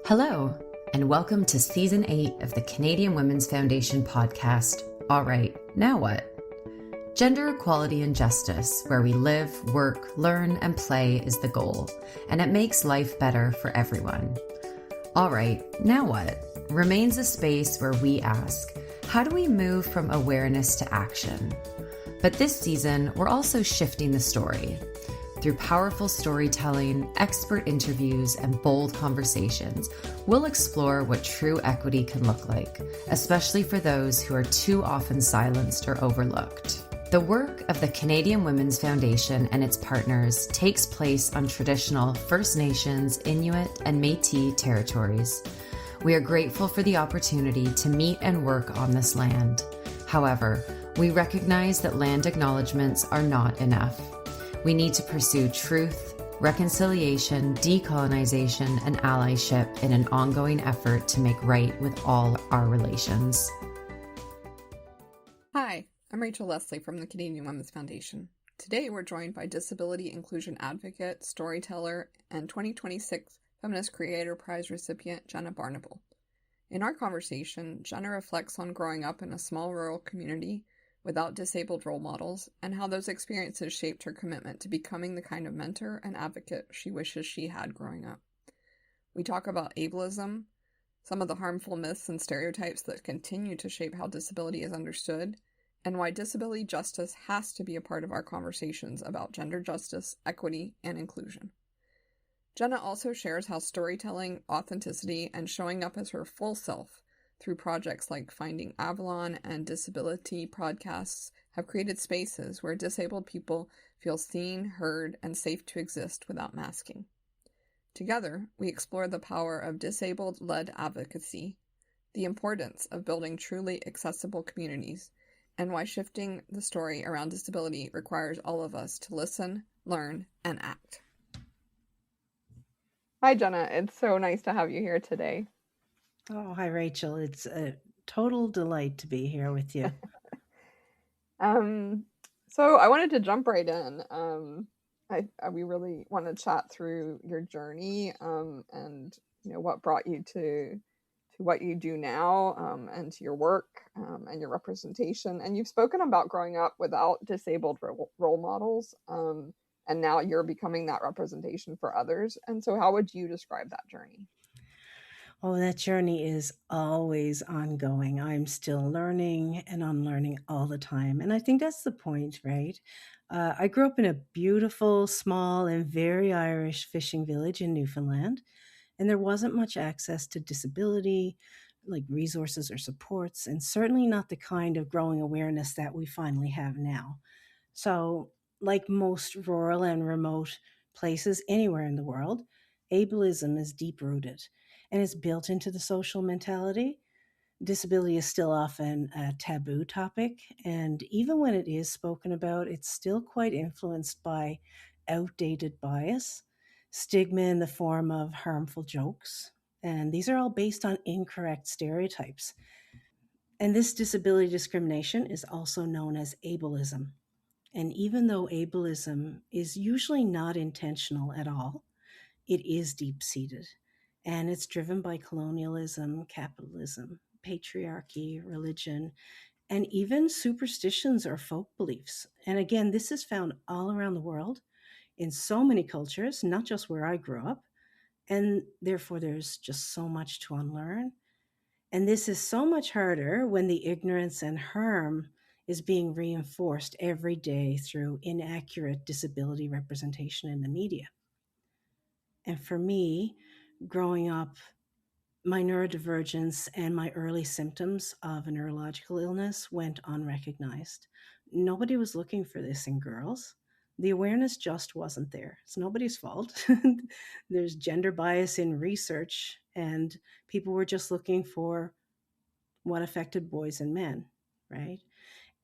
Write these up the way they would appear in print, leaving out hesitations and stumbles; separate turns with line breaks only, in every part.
Hello, and welcome to Season 8 of the Canadian Women's Foundation podcast, All Right, Now What? Gender equality and justice, where we live, work, learn, and play is the goal, and it makes life better for everyone. All Right, Now What? Remains a space where we ask, how do we move from awareness to action? But this season, we're also shifting the story. Through powerful storytelling, expert interviews, and bold conversations, we'll explore what true equity can look like, especially for those who are too often silenced or overlooked. The work of the Canadian Women's Foundation and its partners takes place on traditional First Nations, Inuit, and Métis territories. We are grateful for the opportunity to meet and work on this land. However, we recognize that land acknowledgements are not enough. We need to pursue truth, reconciliation, decolonization, and allyship in an ongoing effort to make right with all our relations.
Hi, I'm Rachel Leslie from the Canadian Women's Foundation. Today we're joined by disability inclusion advocate, storyteller, and 2026 Feminist Creator Prize recipient Jenna Barnable. In our conversation, Jenna reflects on growing up in a small rural community without disabled role models, and how those experiences shaped her commitment to becoming the kind of mentor and advocate she wishes she had growing up. We talk about ableism, some of the harmful myths and stereotypes that continue to shape how disability is understood, and why disability justice has to be a part of our conversations about gender justice, equity, and inclusion. Jenna also shares how storytelling, authenticity, and showing up as her full self through projects like Finding Avalon and Disability podcasts have created spaces where disabled people feel seen, heard, and safe to exist without masking. Together, we explore the power of disabled-led advocacy, the importance of building truly accessible communities, and why shifting the story around disability requires all of us to listen, learn, and act. Hi, Jenna. It's so nice to have you here today.
Oh, hi, Rachel. It's a total delight to be here with you.
So I wanted to jump right in. We really want to chat through your journey, and what brought you to what you do now, and to your work, and your representation. And you've spoken about growing up without disabled role models, and now you're becoming that representation for others. And so, how would you describe that journey?
Oh, that journey is always ongoing. I'm still learning and unlearning all the time. And I think that's the point, right? I grew up in a beautiful, small, and very Irish fishing village in Newfoundland, and there wasn't much access to disability, like resources or supports, and certainly not the kind of growing awareness that we finally have now. So, like most rural and remote places anywhere in the world, ableism is deep rooted and it's built into the social mentality. Disability is still often a taboo topic, and even when it is spoken about, it's still quite influenced by outdated bias, stigma in the form of harmful jokes, and these are all based on incorrect stereotypes. And this disability discrimination is also known as ableism. And even though ableism is usually not intentional at all, it is deep seated. And it's driven by colonialism, capitalism, patriarchy, religion, and even superstitions or folk beliefs. And again, this is found all around the world in so many cultures, not just where I grew up. And therefore, there's just so much to unlearn. And this is so much harder when the ignorance and harm is being reinforced every day through inaccurate disability representation in the media. And for me, growing up, my neurodivergence and my early symptoms of a neurological illness went unrecognized. Nobody was looking for this in girls. The awareness just wasn't there. It's nobody's fault. There's gender bias in research, and people were just looking for what affected boys and men, right?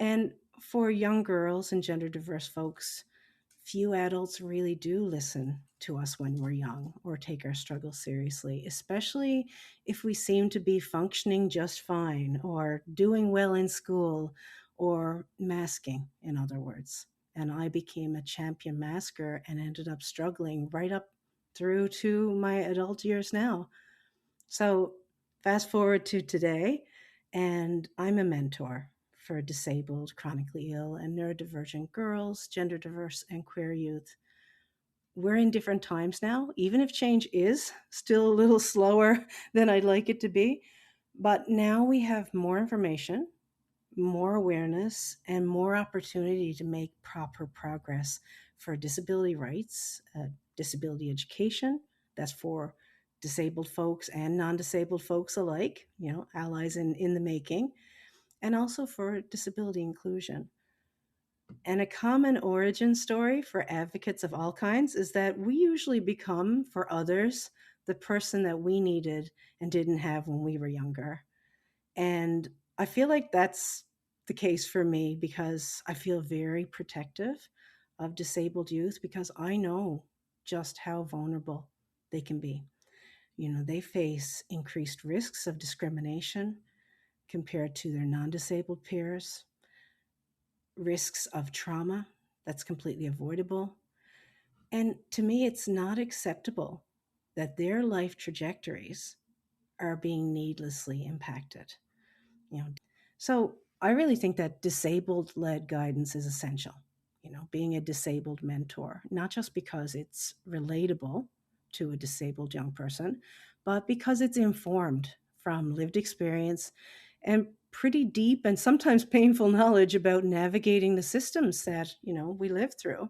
And for young girls and gender diverse folks, few adults really do listen to us when we're young or take our struggles seriously, especially if we seem to be functioning just fine or doing well in school or masking, in other words. And I became a champion masker and ended up struggling right up through to my adult years now. So fast forward to today, and I'm a mentor for disabled, chronically ill, and neurodivergent girls, gender diverse, and queer youth. We're in different times now, even if change is still a little slower than I'd like it to be. But now we have more information, more awareness, and more opportunity to make proper progress for disability rights, disability education. That's for disabled folks and non-disabled folks alike, allies in the making, and also for disability inclusion. And a common origin story for advocates of all kinds is that we usually become, for others, the person that we needed and didn't have when we were younger. And I feel like that's the case for me because I feel very protective of disabled youth because I know just how vulnerable they can be. They face increased risks of discrimination compared to their non disabled peers, risks of trauma that's completely avoidable. And to me, it's not acceptable that their life trajectories are being needlessly impacted. you know so I really think that disabled led guidance is essential. Being a disabled mentor, not just because it's relatable to a disabled young person, but because it's informed from lived experience and pretty deep and sometimes painful knowledge about navigating the systems that we live through.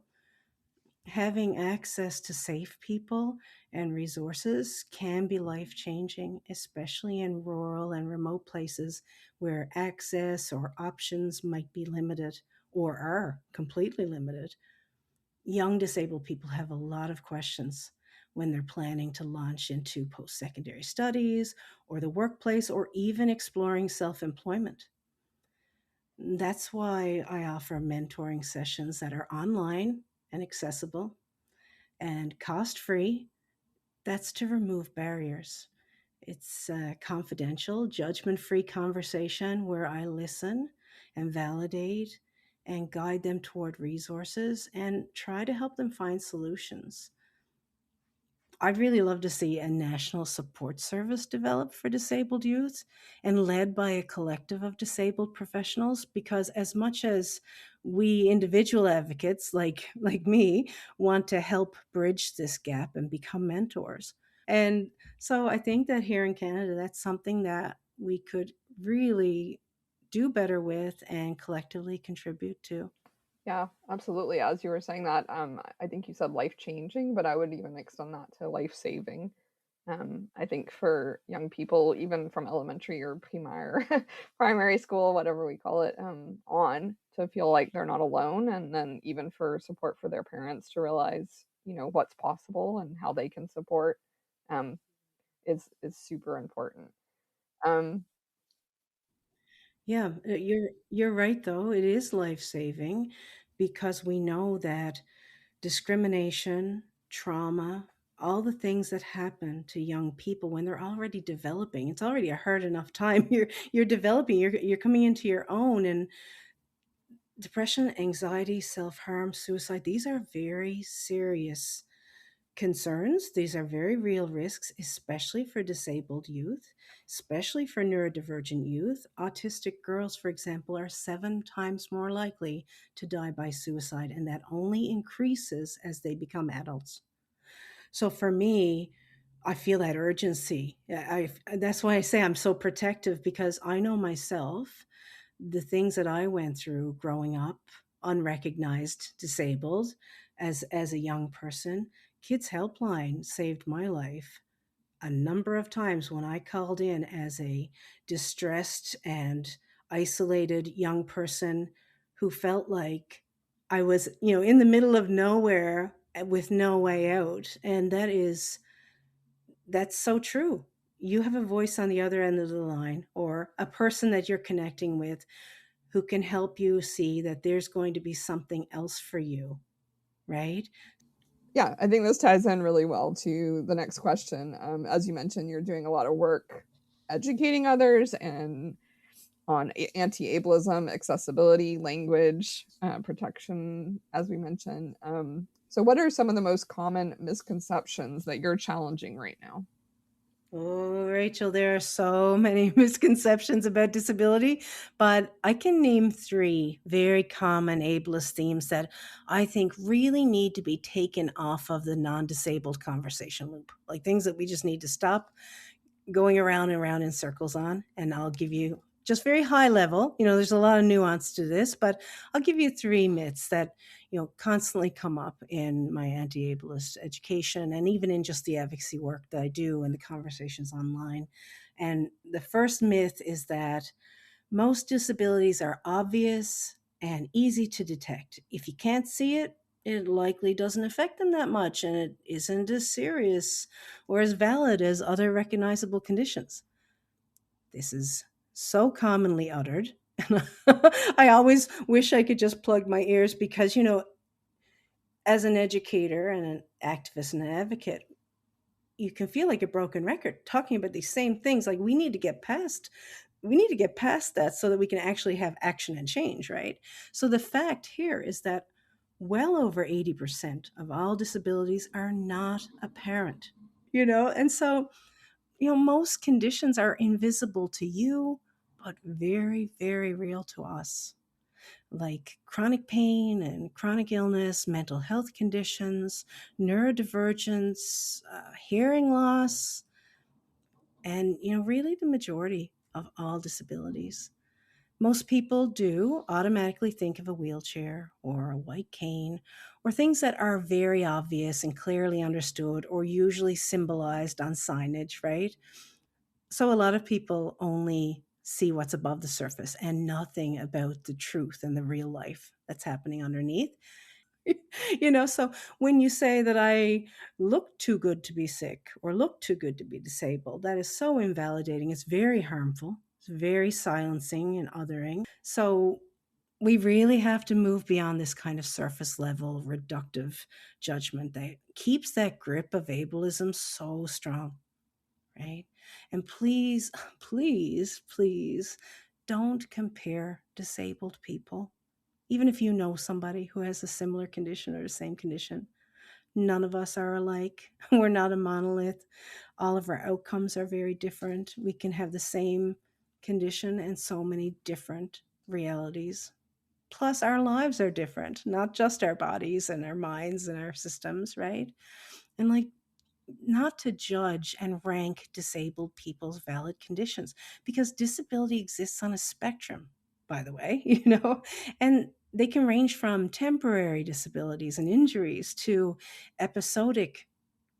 Having access to safe people and resources can be life changing, especially in rural and remote places where access or options might be limited or are completely limited. Young disabled people have a lot of questions when they're planning to launch into post secondary studies or the workplace or even exploring self employment. That's why I offer mentoring sessions that are online and accessible and cost free. That's to remove barriers. It's a confidential, judgment free conversation where I listen and validate and guide them toward resources and try to help them find solutions. I'd really love to see a national support service developed for disabled youth and led by a collective of disabled professionals because as much as we individual advocates like me want to help bridge this gap and become mentors. And so I think that here in Canada that's something that we could really do better with and collectively contribute to.
Yeah, absolutely. As you were saying that, I think you said life changing, but I would even extend that to life saving. I think for young people, even from elementary or primary school, whatever we call it, on to feel like they're not alone, and then even for support for their parents to realize, what's possible and how they can support, um, is super important. Um,
Yeah, you're right though. It is life-saving because we know that discrimination, trauma, all the things that happen to young people when they're already developing. It's already a hard enough time. You're developing, you're coming into your own, and depression, anxiety, self-harm, suicide, these are very serious concerns. These are very real risks, especially for disabled youth, especially for neurodivergent youth. Autistic girls, for example, are 7 times more likely to die by suicide, and that only increases as they become adults. So for me, I feel that urgency. That's why I say I'm so protective because I know myself the things that I went through growing up, unrecognized, disabled, as a young person. Kids Helpline saved my life a number of times when I called in as a distressed and isolated young person who felt like I was, in the middle of nowhere with no way out. And that's so true. You have a voice on the other end of the line or a person that you're connecting with who can help you see that there's going to be something else for you, right?
yeah, I think this ties in really well to the next question. As you mentioned, you're doing a lot of work educating others and on anti-ableism, accessibility, language, protection, as we mentioned. So what are some of the most common misconceptions that you're challenging right now?
Oh, Rachel, there are so many misconceptions about disability, but I can name three very common ableist themes that I think really need to be taken off of the non disabled conversation loop, like things that we just need to stop going around and around in circles on. And I'll give you just very high level, there's a lot of nuance to this, but I'll give you three myths that, constantly come up in my anti-ableist education and even in just the advocacy work that I do and the conversations online. And the first myth is that most disabilities are obvious and easy to detect. If you can't see it, it likely doesn't affect them that much and it isn't as serious or as valid as other recognizable conditions. This is so commonly uttered. And I always wish I could just plug my ears because, as an educator and an activist and an advocate, you can feel like a broken record talking about these same things. Like we need to get past that so that we can actually have action and change, right? So the fact here is that well over 80% of all disabilities are not apparent, and so most conditions are invisible to you, but very, very real to us, like chronic pain and chronic illness, mental health conditions, neurodivergence, hearing loss, and, really the majority of all disabilities. Most people do automatically think of a wheelchair or a white cane or things that are very obvious and clearly understood or usually symbolized on signage, right? So a lot of people only see what's above the surface and nothing about the truth and the real life that's happening underneath. So when you say that I look too good to be sick or look too good to be disabled, that is so invalidating. It's very harmful. It's very silencing and othering. So we really have to move beyond this kind of surface level reductive judgment that keeps that grip of ableism so strong, right? And please, please, please don't compare disabled people. Even if you know somebody who has a similar condition or the same condition, none of us are alike. We're not a monolith. All of our outcomes are very different. We can have the same condition and so many different realities. Plus, our lives are different, not just our bodies and our minds and our systems, right? And like, not to judge and rank disabled people's valid conditions because disability exists on a spectrum, by the way, and they can range from temporary disabilities and injuries to episodic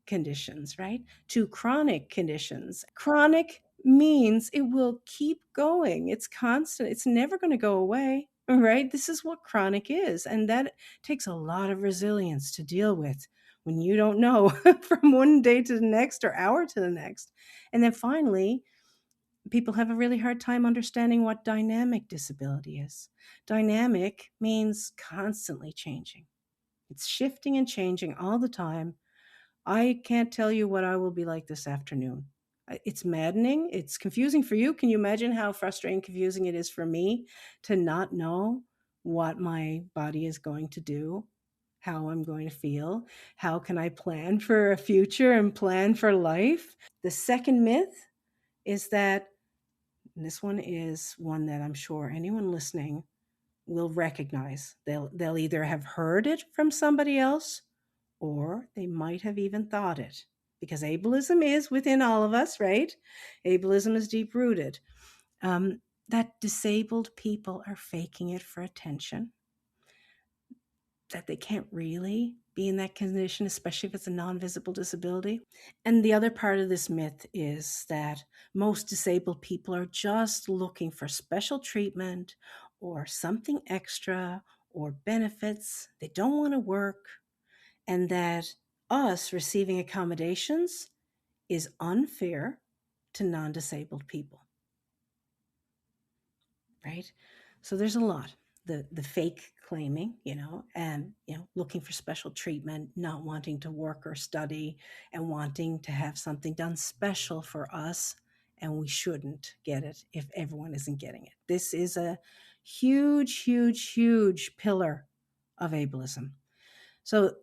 conditions, right? To chronic conditions. Chronic means it will keep going. It's constant. It's never going to go away, right? This is what chronic is. And that takes a lot of resilience to deal with when you don't know from one day to the next or hour to the next. And then finally, people have a really hard time understanding what dynamic disability is. Dynamic means constantly changing. It's shifting and changing all the time. I can't tell you what I will be like this afternoon. It's maddening. It's confusing for you. Can you imagine how frustrating and confusing it is for me to not know what my body is going to do, how I'm going to feel? How can I plan for a future and plan for life? The second myth is that, and this one is one that I'm sure anyone listening will recognize. They'll either have heard it from somebody else or they might have even thought it, because ableism is within all of us, right? Ableism is deep rooted. That disabled people are faking it for attention, that they can't really be in that condition, especially if it's a non-visible disability. And the other part of this myth is that most disabled people are just looking for special treatment or something extra or benefits. They don't want to work, and that us receiving accommodations is unfair to non-disabled people, right? So there's a lot. The fake claiming, and looking for special treatment, not wanting to work or study, and wanting to have something done special for us, and we shouldn't get it if everyone isn't getting it. This is a huge, huge, huge pillar of ableism. So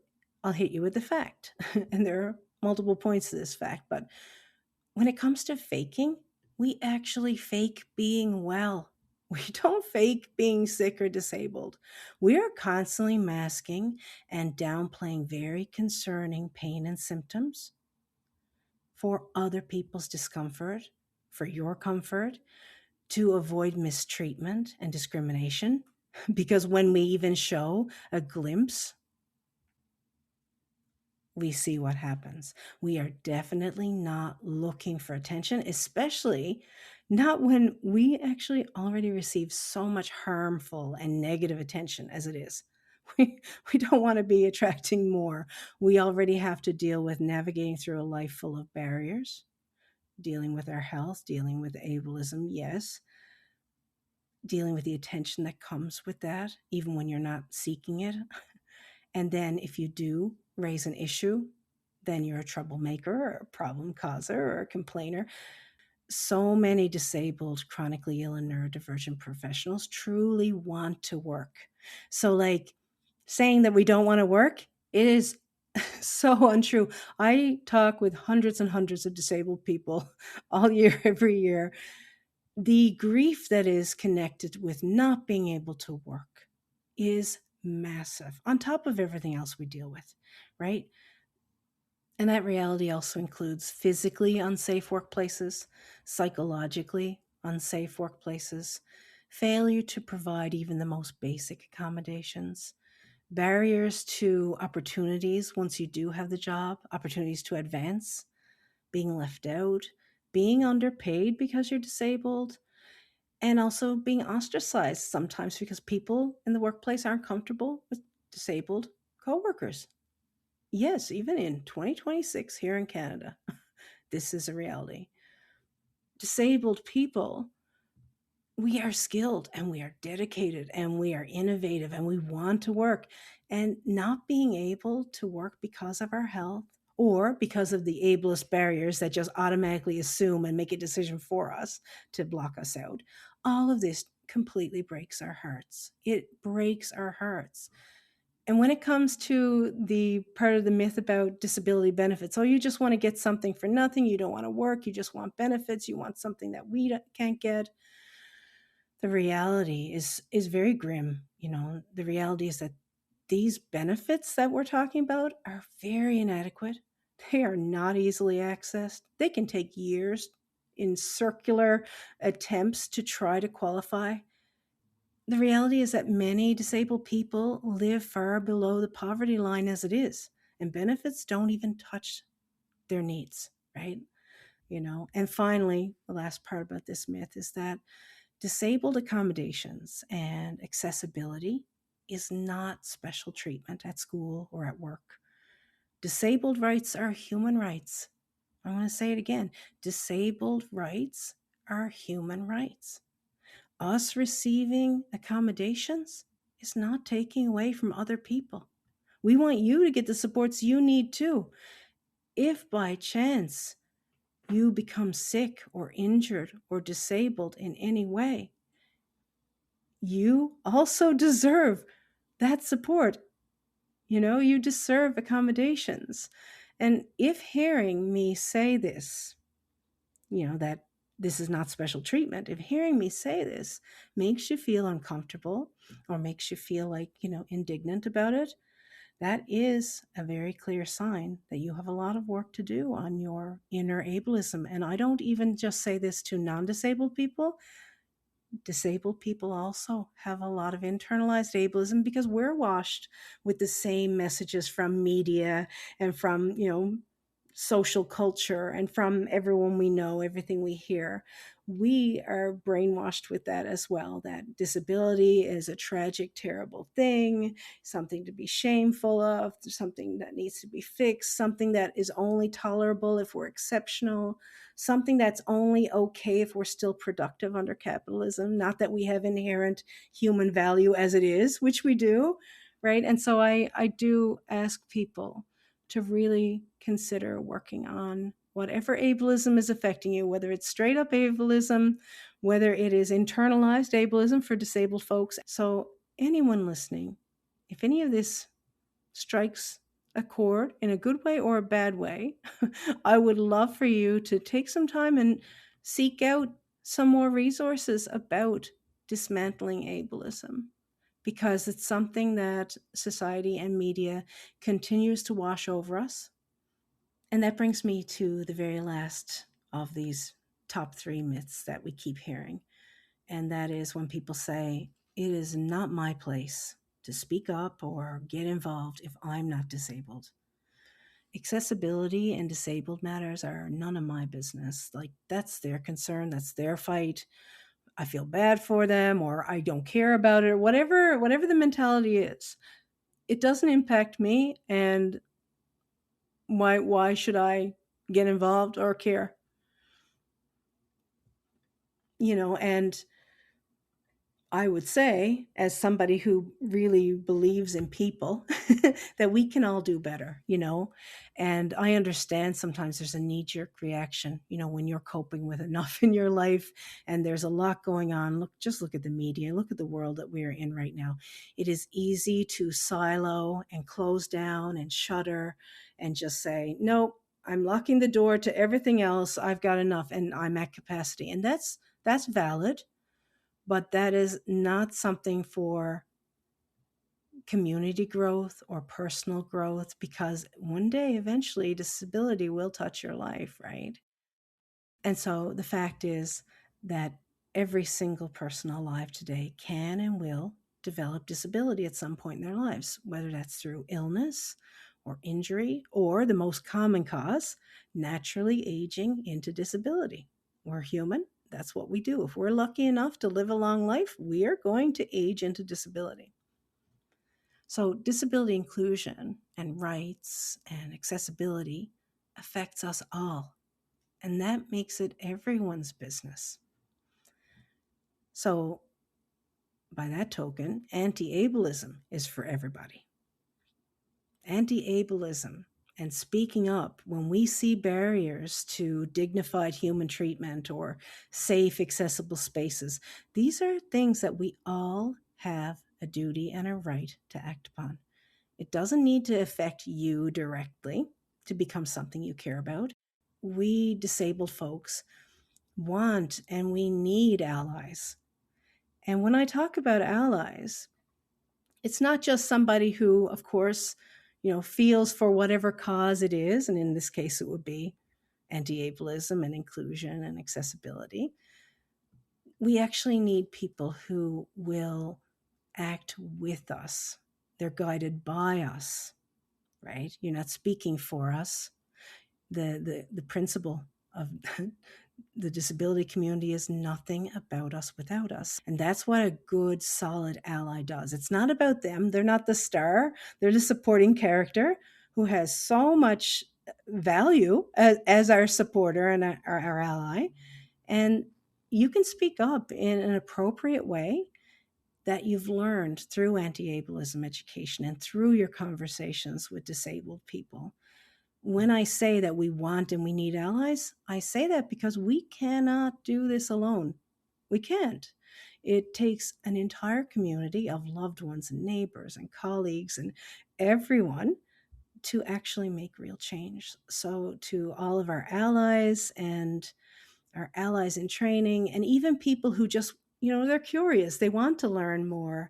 I'll hit you with the fact, and there are multiple points to this fact, but when it comes to faking, we actually fake being well. We don't fake being sick or disabled. We are constantly masking and downplaying very concerning pain and symptoms for other people's discomfort, for your comfort, to avoid mistreatment and discrimination. Because when we even show a glimpse, we see what happens. We are definitely not looking for attention, especially not when we actually already receive so much harmful and negative attention as it is. We don't want to be attracting more. We already have to deal with navigating through a life full of barriers, dealing with our health, dealing with ableism, yes, dealing with the attention that comes with that, even when you're not seeking it. And then if you do raise an issue, then you're a troublemaker or a problem causer or a complainer. So many disabled, chronically ill, and neurodivergent professionals truly want to work. So, like, saying that we don't want to work, it is so untrue. I talk with hundreds and hundreds of disabled people all year, every year. The grief that is connected with not being able to work is massive, on top of everything else we deal with, right? And that reality also includes physically unsafe workplaces, psychologically unsafe workplaces, failure to provide even the most basic accommodations, barriers to opportunities once you do have the job, opportunities to advance, being left out, being underpaid because you're disabled, and also being ostracized sometimes because people in the workplace aren't comfortable with disabled coworkers. Yes, even in 2026 here in Canada, this is a reality. Disabled people, we are skilled and we are dedicated and we are innovative and we want to work. And not being able to work because of our health or because of the ableist barriers that just automatically assume and make a decision for us to block us out, all of this completely breaks our hearts. It breaks our hearts. And when it comes to the part of the myth about disability benefits, oh, you just want to get something for nothing. You don't want to work. You just want benefits. You want something that we can't get. The reality is very grim. The reality is that these benefits that we're talking about are very inadequate. They are not easily accessed. They can take years in circular attempts to try to qualify. The reality is that many disabled people live far below the poverty line as it is, and benefits don't even touch their needs, right? And finally, the last part about this myth is that disabled accommodations and accessibility is not special treatment at school or at work. Disabled rights are human rights. I want to say it again. Disabled rights are human rights. Us receiving accommodations is not taking away from other people. We want you to get the supports you need too. If by chance you become sick or injured or disabled in any way, you also deserve that support. You deserve accommodations. And if hearing me say this, that this is not special treatment, if hearing me say this makes you feel uncomfortable or makes you feel like, indignant about it, that is a very clear sign that you have a lot of work to do on your inner ableism. And I don't even just say this to non-disabled people. Disabled people also have a lot of internalized ableism because we're washed with the same messages from media and from, social culture and from everyone we know, everything we hear. We are brainwashed with that as well, that disability is a tragic, terrible thing, something to be shameful of, something that needs to be fixed, something that is only tolerable if we're exceptional, something that's only okay if we're still productive under capitalism, not that we have inherent human value as it is, which we do, right? And so I do ask people to really consider working on whatever ableism is affecting you, whether it's straight up ableism, whether it is internalized ableism for disabled folks. So anyone listening, if any of this strikes accord in a good way or a bad way, I would love for you to take some time and seek out some more resources about dismantling ableism, because it's something that society and media continues to wash over us. And that brings me to the very last of these top 3 myths that we keep hearing. And that is when people say, it is not my place to speak up or get involved if I'm not disabled. Accessibility and disabled matters are none of my business. Like, that's their concern, that's their fight. I feel bad for them, or I don't care about it, or whatever the mentality is. It doesn't impact me, and why should I get involved or care? And I would say, as somebody who really believes in people, that we can all do better, And I understand sometimes there's a knee-jerk reaction, when you're coping with enough in your life and there's a lot going on. Just look at the media, look at the world that we're in right now. It is easy to silo and close down and shutter and just say, nope, I'm locking the door to everything else. I've got enough and I'm at capacity. And that's valid. But that is not something for community growth or personal growth, because one day, eventually, disability will touch your life, right? And so the fact is that every single person alive today can and will develop disability at some point in their lives, whether that's through illness or injury, or the most common cause, naturally aging into disability. We're human. That's what we do. If we're lucky enough to live a long life, we are going to age into disability. So disability inclusion and rights and accessibility affects us all. And that makes it everyone's business. So by that token, anti-ableism is for everybody. Anti-ableism and speaking up when we see barriers to dignified human treatment or safe, accessible spaces, these are things that we all have a duty and a right to act upon. It doesn't need to affect you directly to become something you care about. We disabled folks want and we need allies. And when I talk about allies, it's not just somebody who, of course, feels for whatever cause it is. And in this case, it would be anti-ableism and inclusion and accessibility. We actually need people who will act with us. They're guided by us, right? You're not speaking for us. The principle of the disability community is nothing about us without us. And that's what a good, solid ally does. It's not about them. They're not the star. They're the supporting character who has so much value as our supporter and our ally. And you can speak up in an appropriate way that you've learned through anti-ableism education and through your conversations with disabled people. When I say that we want and we need allies, I say that because we cannot do this alone. We can't. It takes an entire community of loved ones and neighbors and colleagues and everyone to actually make real change. So to all of our allies and our allies in training, and even people who just, they're curious, they want to learn more,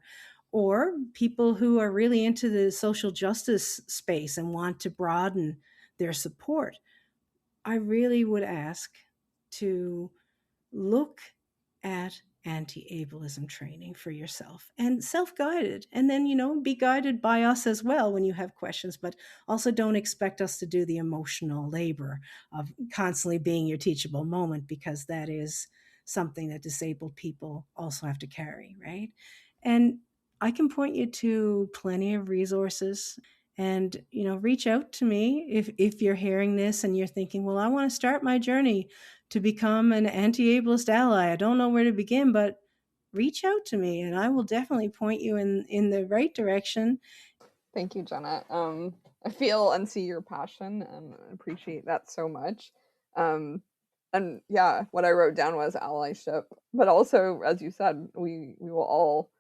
or people who are really into the social justice space and want to broaden their support, I really would ask to look at anti-ableism training for yourself and self-guided, and then be guided by us as well when you have questions, but also don't expect us to do the emotional labor of constantly being your teachable moment, because that is something that disabled people also have to carry, right? And I can point you to plenty of resources, and reach out to me if you're hearing this and you're thinking, well, I want to start my journey to become an anti-ableist ally. I don't know where to begin, but reach out to me and I will definitely point you in the right direction.
Thank you, Jenna. I feel and see your passion and appreciate that so much. And yeah, what I wrote down was allyship, but also, as you said, we will all,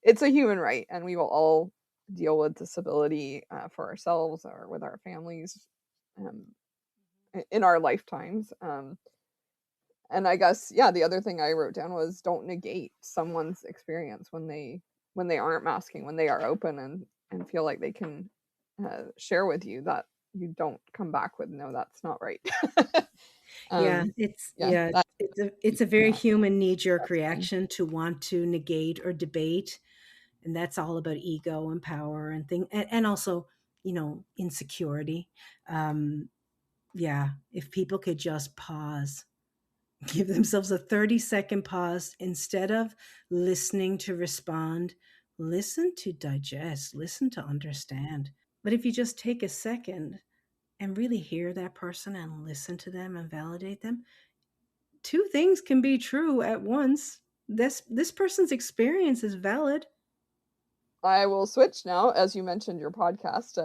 it's a human right, and we will all deal with disability for ourselves or with our families um, in our lifetimes. And I guess, yeah, the other thing I wrote down was don't negate someone's experience when they aren't masking, when they are open and feel like they can share with you, that you don't come back with no, that's not right.
Yeah,
um,
it's
yeah,
yeah,
that
it's a very
yeah,
human knee-jerk
that's fine.
reaction to want to negate or debate, and that's all about ego and power and and also, insecurity. Um, yeah, if people could just pause, give themselves a 30-second pause instead of listening to respond, listen to digest, listen to understand. But if you just take a second and really hear that person and listen to them and validate them, two things can be true at once. This person's experience is valid.
I will switch now, as you mentioned your podcast,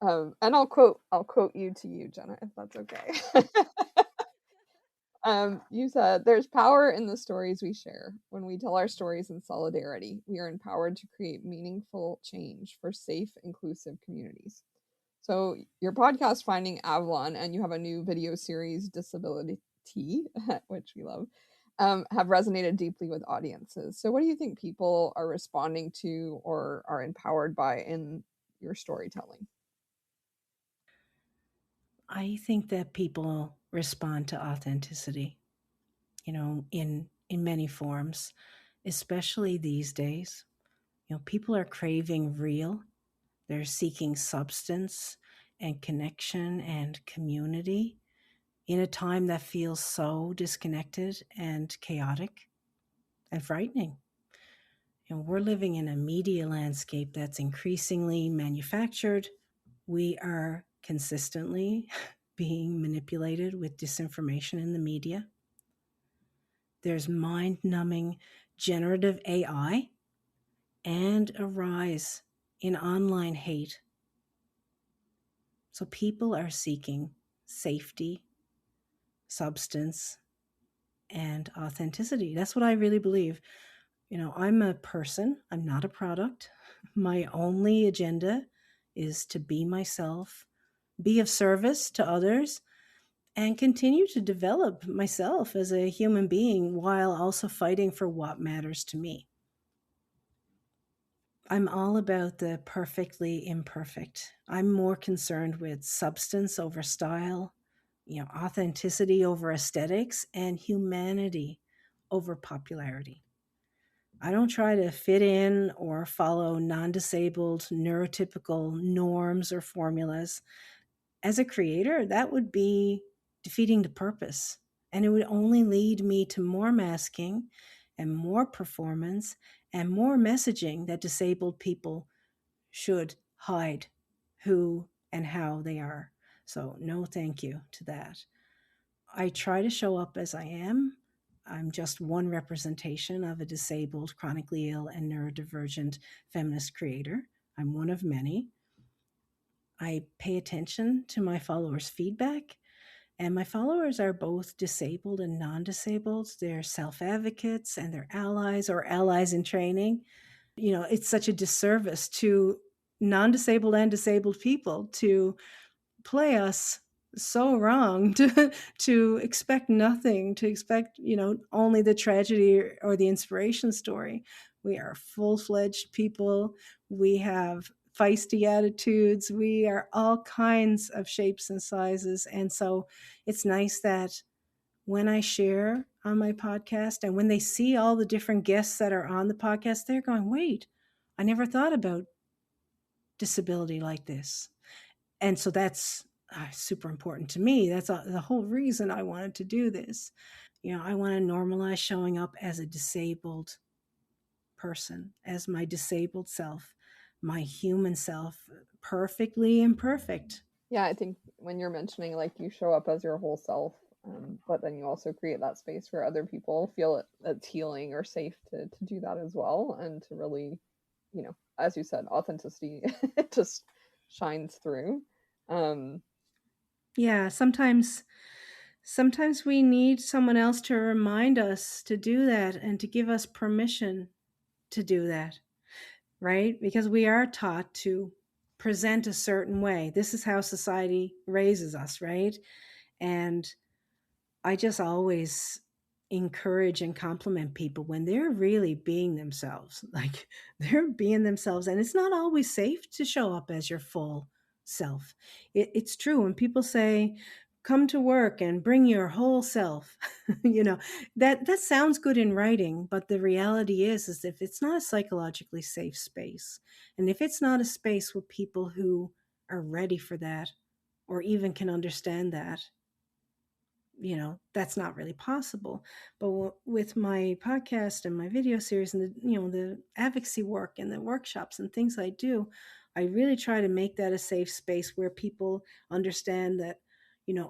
and I'll quote you to you, Jenna, if that's okay. You said, "There's power in the stories we share. When we tell our stories in solidarity, we are empowered to create meaningful change for safe, inclusive communities." So, your podcast, Finding Avalon, and you have a new video series, Disability, which we love, have resonated deeply with audiences. So, what do you think people are responding to or are empowered by in your storytelling?
I think that people respond to authenticity, in many forms, especially these days. People are craving real. They're seeking substance and connection and community in a time that feels so disconnected and chaotic and frightening. We're living in a media landscape that's increasingly manufactured. We are consistently being manipulated with disinformation in the media. There's mind numbing generative AI and a rise in online hate. So people are seeking safety, substance, and authenticity. That's what I really believe. I'm a person, I'm not a product. My only agenda is to be myself, be of service to others, and continue to develop myself as a human being while also fighting for what matters to me. I'm all about the perfectly imperfect. I'm more concerned with substance over style, authenticity over aesthetics, and humanity over popularity. I don't try to fit in or follow non disabled neurotypical norms or formulas. As a creator, that would be defeating the purpose. And it would only lead me to more masking and more performance and more messaging that disabled people should hide who and how they are. So, no thank you to that. I try to show up as I am. I'm just one representation of a disabled, chronically ill, and neurodivergent feminist creator. I'm one of many. I pay attention to my followers' feedback, and my followers are both disabled and non disabled. They're self advocates and they're allies or allies in training. It's such a disservice to non disabled and disabled people to play us so wrong to expect nothing, to expect only the tragedy or the inspiration story. We are full-fledged people. We have feisty attitudes. We are all kinds of shapes and sizes, and so it's nice that when I share on my podcast and when they see all the different guests that are on the podcast, they're going, wait, I never thought about disability like this. And so that's super important to me. That's the whole reason I wanted to do this. I want to normalize showing up as a disabled person, as my disabled self, my human self, perfectly imperfect.
Yeah, I think when you're mentioning like you show up as your whole self, but then you also create that space where other people feel it's healing or safe to do that as well, and to really, as you said, authenticity just shines through. Um,
Yeah, sometimes we need someone else to remind us to do that and to give us permission to do that. right? Because we are taught to present a certain way. This is how society raises us, right? And I just always encourage and compliment people when they're really being themselves. Like they're being themselves. And it's not always safe to show up as your full self. It's true. When people say, come to work and bring your whole self, you know, that sounds good in writing, but the reality is if it's not a psychologically safe space, and if it's not a space with people who are ready for that or even can understand that, that's not really possible. But with my podcast and my video series and the advocacy work and the workshops and things I do, I really try to make that a safe space where people understand that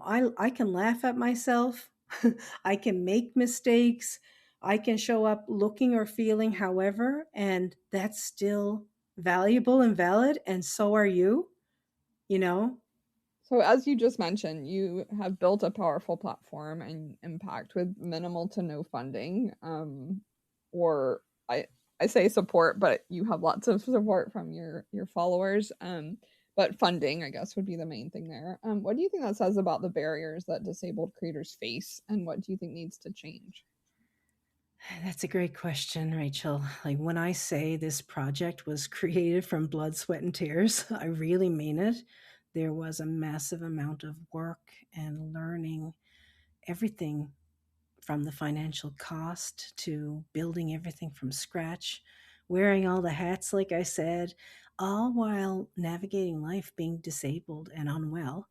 I can laugh at myself. I can make mistakes. I can show up looking or feeling however, and that's still valuable and valid, and so are you know
So, as you just mentioned, you have built a powerful platform and impact with minimal to no funding, or I say support, but you have lots of support from your followers. But funding, I guess, would be the main thing there. What do you think that says about the barriers that disabled creators face, and what do you think needs to change?
That's a great question, Rachel. Like when I say this project was created from blood, sweat, and tears, I really mean it. There was a massive amount of work and learning, everything from the financial cost to building everything from scratch, wearing all the hats, like I said, all while navigating life being disabled and unwell.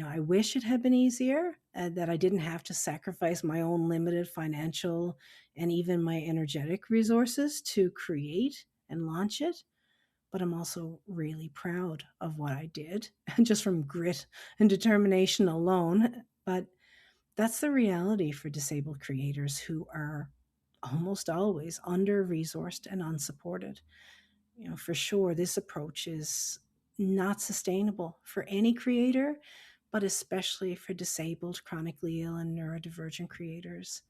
I wish it had been easier, that I didn't have to sacrifice my own limited financial and even my energetic resources to create and launch it. But I'm also really proud of what I did, just from grit and determination alone. But that's the reality for disabled creators who are almost always under resourced and unsupported. For sure, this approach is not sustainable for any creator, but especially for disabled, chronically ill, and neurodivergent creators.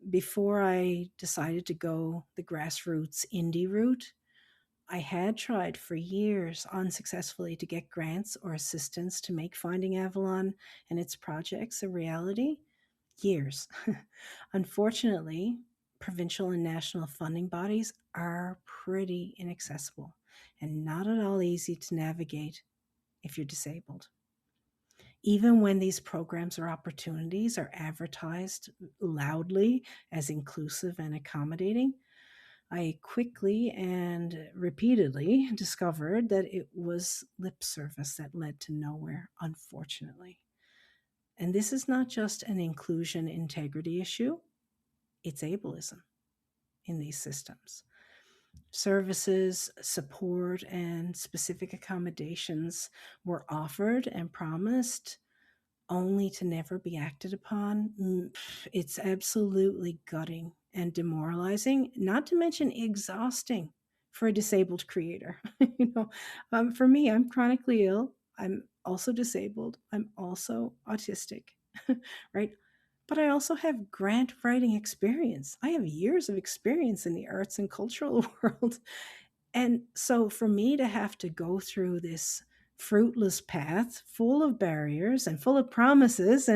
Before I decided to go the grassroots indie route, I had tried for years unsuccessfully to get grants or assistance to make Finding Avalon and its projects a reality. Years. Unfortunately, provincial and national funding bodies are pretty inaccessible and not at all easy to navigate if you're disabled. Even when these programs or opportunities are advertised loudly as inclusive and accommodating, I quickly and repeatedly discovered that it was lip service that led to nowhere, unfortunately. And this is not just an inclusion integrity issue, it's ableism in these systems. Services, support, and specific accommodations were offered and promised only to never be acted upon. It's absolutely gutting and demoralizing, not to mention exhausting for a disabled creator. For me, I'm chronically ill. I'm also disabled. I'm also autistic, right? But I also have grant writing experience. I have years of experience in the arts and cultural world. And so for me to have to go through this fruitless path full of barriers and full of promises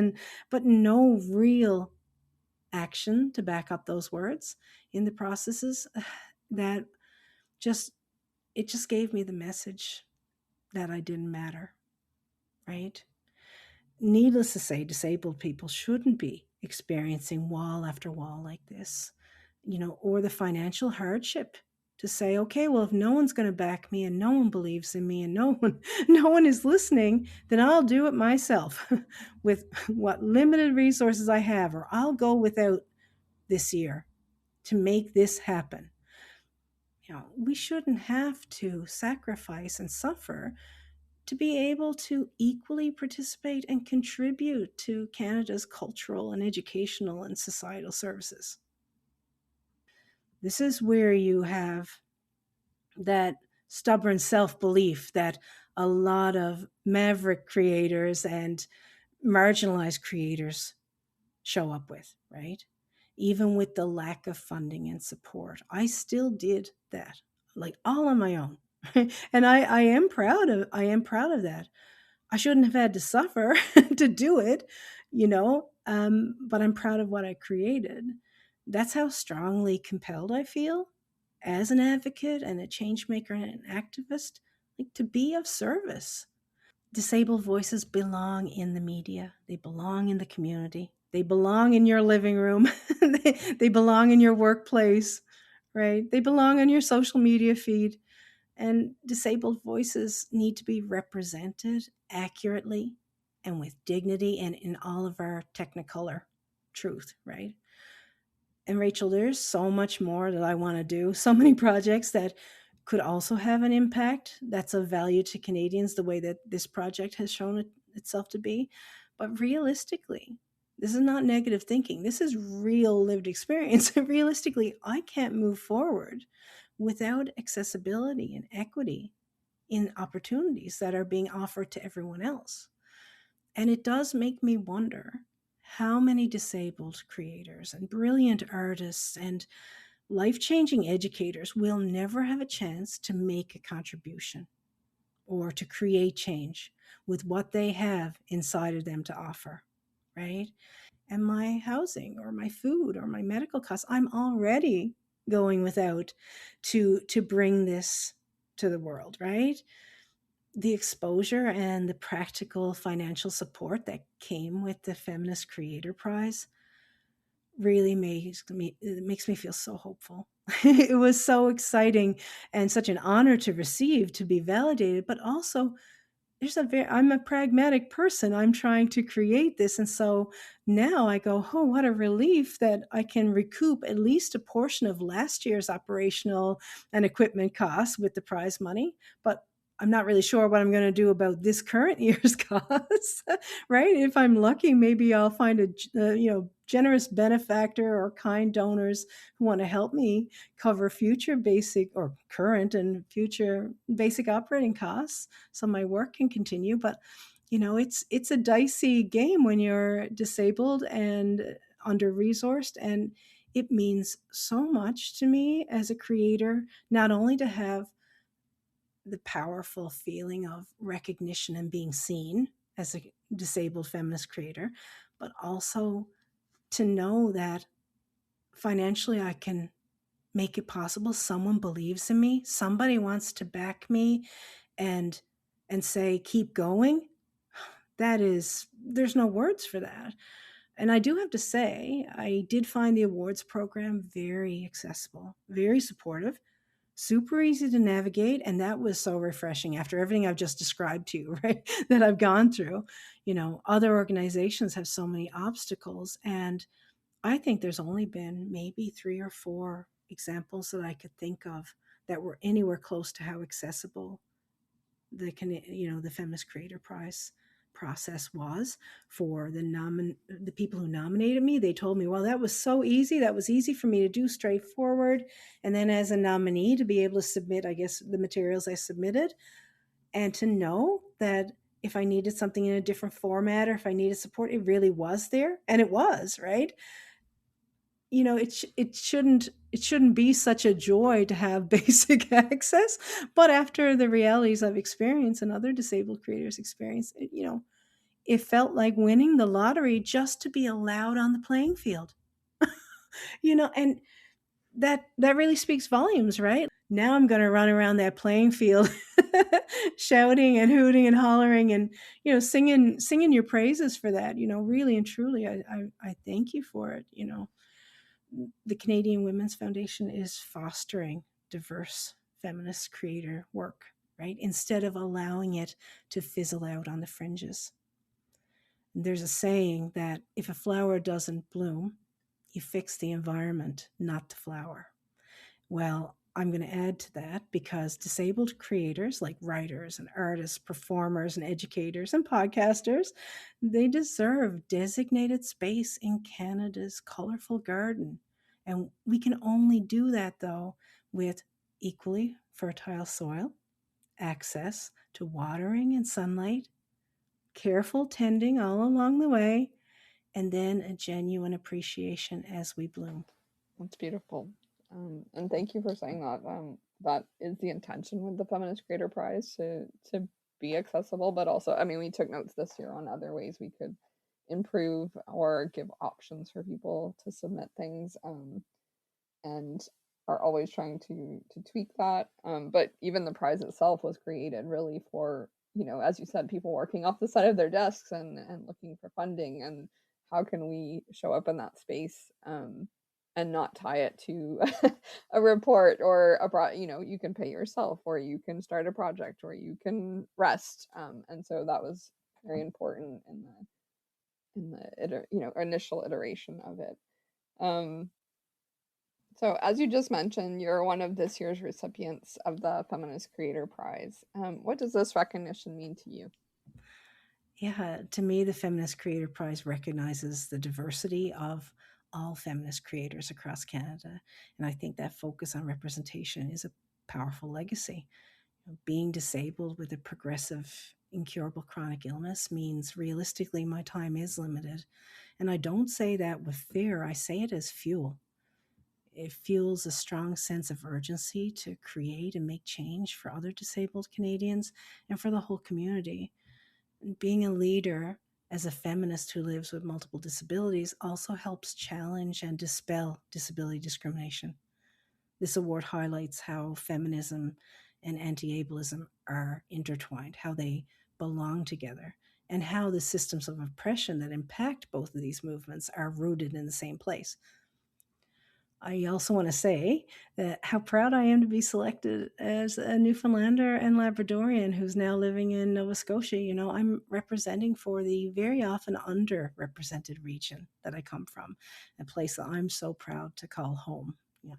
but no real action to back up those words in the processes, that just it just gave me the message that I didn't matter, right? Needless to say, disabled people shouldn't be experiencing wall after wall like this, or the financial hardship to say, okay, well, if no one's going to back me and no one believes in me and no one is listening, then I'll do it myself with what limited resources I have, or I'll go without this year to make this happen. We shouldn't have to sacrifice and suffer to be able to equally participate and contribute to Canada's cultural and educational and societal services. This is where you have that stubborn self-belief that a lot of maverick creators and marginalized creators show up with, right? Even with the lack of funding and support. I still did that. like all on my own. And I am proud of that. I shouldn't have had to suffer to do it, but I'm proud of what I created. That's how strongly compelled I feel as an advocate and a change maker and an activist, like to be of service. Disabled voices belong in the media. They belong in the community. They belong in your living room. they belong in your workplace, right? They belong on your social media feed. And disabled voices need to be represented accurately and with dignity and in all of our technicolor truth, right? And Rachel, there's so much more that I want to do, so many projects that could also have an impact that's of value to Canadians, the way that this project has shown itself to be. But realistically, this is not negative thinking. This is real lived experience. Realistically, I can't move forward without accessibility and equity in opportunities that are being offered to everyone else. And it does make me wonder how many disabled creators and brilliant artists and life changing educators will never have a chance to make a contribution or to create change with what they have inside of them to offer, right? And my housing or my food or my medical costs, I'm already going without to bring this to the world, right? The exposure and the practical financial support that came with the Feminist Creator Prize really makes me feel so hopeful. It was so exciting and such an honor to receive, to be validated, but also I'm a pragmatic person. I'm trying to create this. And so now I go, oh, what a relief that I can recoup at least a portion of last year's operational and equipment costs with the prize money. But I'm not really sure what I'm going to do about this current year's costs, right? If I'm lucky, maybe I'll find a generous benefactor or kind donors who want to help me cover future basic or current and future basic operating costs so my work can continue. But it's a dicey game when you're disabled and under resourced, and it means so much to me as a creator not only to have the powerful feeling of recognition and being seen as a disabled feminist creator, but also to know that financially I can make it possible. Someone believes in me. Somebody wants to back me and say, keep going. There's no words for that. And I do have to say, I did find the awards program very accessible, very supportive, super easy to navigate. And that was so refreshing after everything I've just described to you, right? That I've gone through. Other organizations have so many obstacles. And I think there's only been maybe 3 or 4 examples that I could think of that were anywhere close to how accessible the Feminist Creator Prize process was for the people who nominated me. They told me, well, that was so easy. That was easy for me to do, straightforward. And then as a nominee to be able to submit, I guess, the materials I submitted, and to know that if I needed something in a different format or if I needed support, it really was there. And it was, right? It shouldn't be such a joy to have basic access, but after the realities I've experienced and other disabled creators experience, it felt like winning the lottery just to be allowed on the playing field. And that really speaks volumes, right? Now I'm going to run around that playing field shouting and hooting and hollering and singing your praises for that. Really and truly, I thank you for it. The Canadian Women's Foundation is fostering diverse feminist creator work, right? Instead of allowing it to fizzle out on the fringes. And there's a saying that if a flower doesn't bloom, you fix the environment, not the flower. Well, I'm going to add to that because disabled creators like writers and artists, performers and educators and podcasters, they deserve designated space in Canada's colorful garden. And we can only do that, though, with equally fertile soil, access to watering and sunlight, careful tending all along the way, and then a genuine appreciation as we bloom.
That's beautiful. And thank you for saying that. that is the intention with the Feminist Creator Prize, to be accessible, but also, I mean, we took notes this year on other ways we could improve or give options for people to submit things, and are always trying to tweak that. But even the prize itself was created really for, as you said, people working off the side of their desks and looking for funding, and how can we show up in that space, and not tie it to a report or you can pay yourself, or you can start a project, or you can rest. And so that was very important in the initial iteration of it. Um, so, as you just mentioned, you're one of this year's recipients of the Feminist Creator Prize. What does this recognition mean to you?
Yeah, to me, the Feminist Creator Prize recognizes the diversity of all feminist creators across Canada. And I think that focus on representation is a powerful legacy. Being disabled with a progressive, incurable chronic illness means realistically my time is limited. And I don't say that with fear, I say it as fuel. It fuels a strong sense of urgency to create and make change for other disabled Canadians and for the whole community. Being a leader as a feminist who lives with multiple disabilities also helps challenge and dispel disability discrimination. This award highlights how feminism and anti-ableism are intertwined, how they belong together, and how the systems of oppression that impact both of these movements are rooted in the same place. I also want to say that how proud I am to be selected as a Newfoundlander and Labradorian who's now living in Nova Scotia. I'm representing for the very often underrepresented region that I come from, a place that I'm so proud to call home,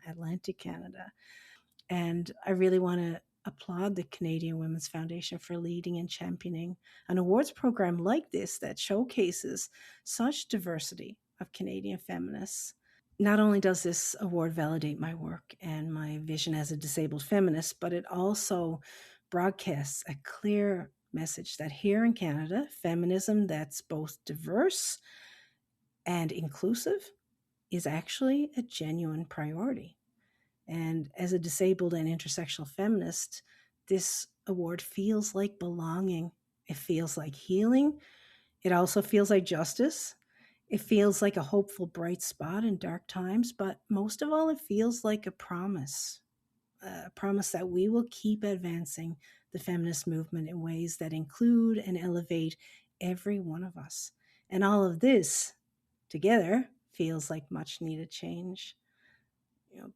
Atlantic Canada. And I really want to applaud the Canadian Women's Foundation for leading and championing an awards program like this that showcases such diversity of Canadian feminists. Not only does this award validate my work and my vision as a disabled feminist, but it also broadcasts a clear message that here in Canada, feminism that's both diverse and inclusive is actually a genuine priority. And as a disabled and intersectional feminist, this award feels like belonging. It feels like healing. It also feels like justice. It feels like a hopeful, bright spot in dark times, but most of all, it feels like a promise that we will keep advancing the feminist movement in ways that include and elevate every one of us. And all of this together feels like much needed change.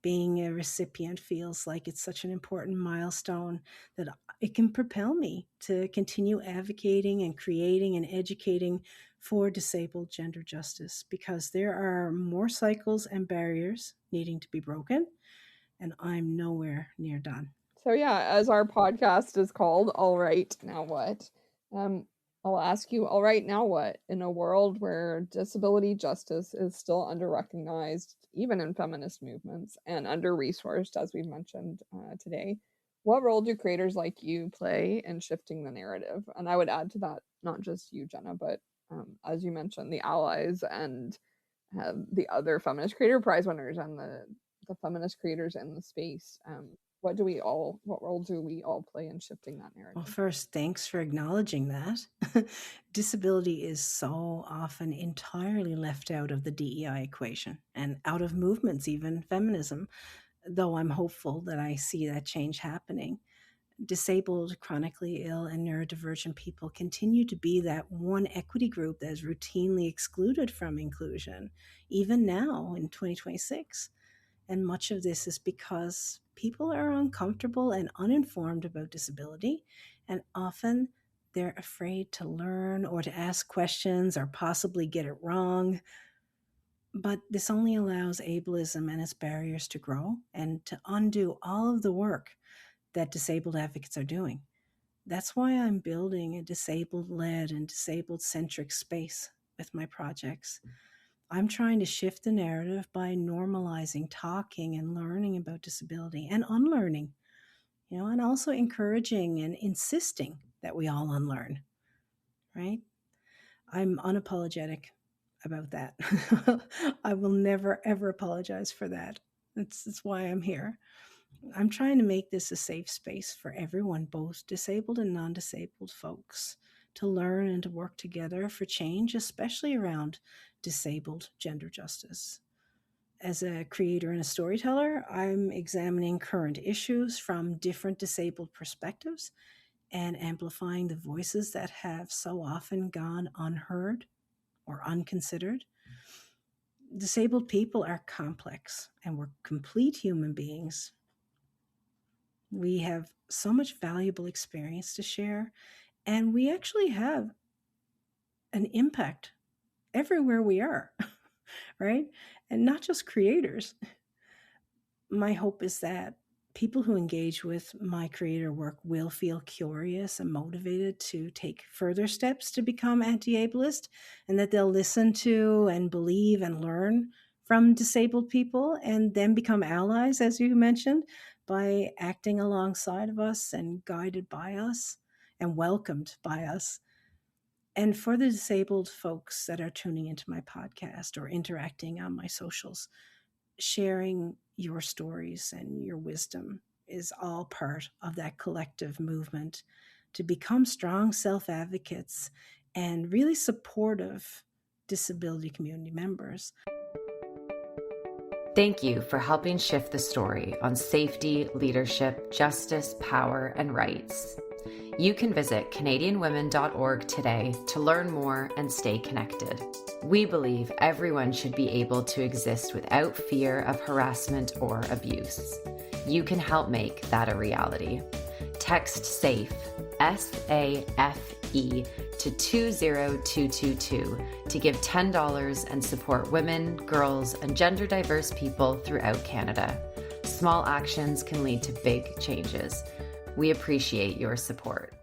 Being a recipient feels like it's such an important milestone that it can propel me to continue advocating and creating and educating for disabled gender justice, because there are more cycles and barriers needing to be broken, and I'm nowhere near done.
So, yeah, as our podcast is called, All Right, Now What? I'll ask you, all right, now what? In a world where disability justice is still under-recognized, even in feminist movements, and under-resourced, as we've mentioned today, what role do creators like you play in shifting the narrative? And I would add to that, not just you, Jenna, but as you mentioned, the allies and the other Feminist Creator Prize winners and the feminist creators in the space. What role do we all play in shifting that narrative?
Well, first, thanks for acknowledging that. Disability is so often entirely left out of the DEI equation and out of movements, even feminism, though I'm hopeful that I see that change happening. Disabled, chronically ill, and neurodivergent people continue to be that one equity group that is routinely excluded from inclusion, even now in 2026. And much of this is because people are uncomfortable and uninformed about disability, and often they're afraid to learn or to ask questions or possibly get it wrong. But this only allows ableism and its barriers to grow and to undo all of the work that disabled advocates are doing. That's why I'm building a disabled-led and disabled-centric space with my projects. I'm trying to shift the narrative by normalizing talking and learning about disability and unlearning, and also encouraging and insisting that we all unlearn, right? I'm unapologetic about that. I will never, ever apologize for that. That's why I'm here. I'm trying to make this a safe space for everyone, both disabled and non-disabled folks, to learn and to work together for change, especially around disabled gender justice. As a creator and a storyteller, I'm examining current issues from different disabled perspectives and amplifying the voices that have so often gone unheard or unconsidered. Disabled people are complex and we're complete human beings. We have so much valuable experience to share, and we actually have an impact everywhere we are, right? And not just creators. My hope is that people who engage with my creator work will feel curious and motivated to take further steps to become anti-ableist, and that they'll listen to and believe and learn from disabled people and then become allies, as you mentioned, by acting alongside of us and guided by us and welcomed by us. And for the disabled folks that are tuning into my podcast or interacting on my socials, sharing your stories and your wisdom is all part of that collective movement to become strong self-advocates and really supportive disability community members.
Thank you for helping shift the story on safety, leadership, justice, power, and rights. You can visit CanadianWomen.org today to learn more and stay connected. We believe everyone should be able to exist without fear of harassment or abuse. You can help make that a reality. Text SAFE, SAFE, to 20222 to give $10 and support women, girls, and gender diverse people throughout Canada. Small actions can lead to big changes. We appreciate your support.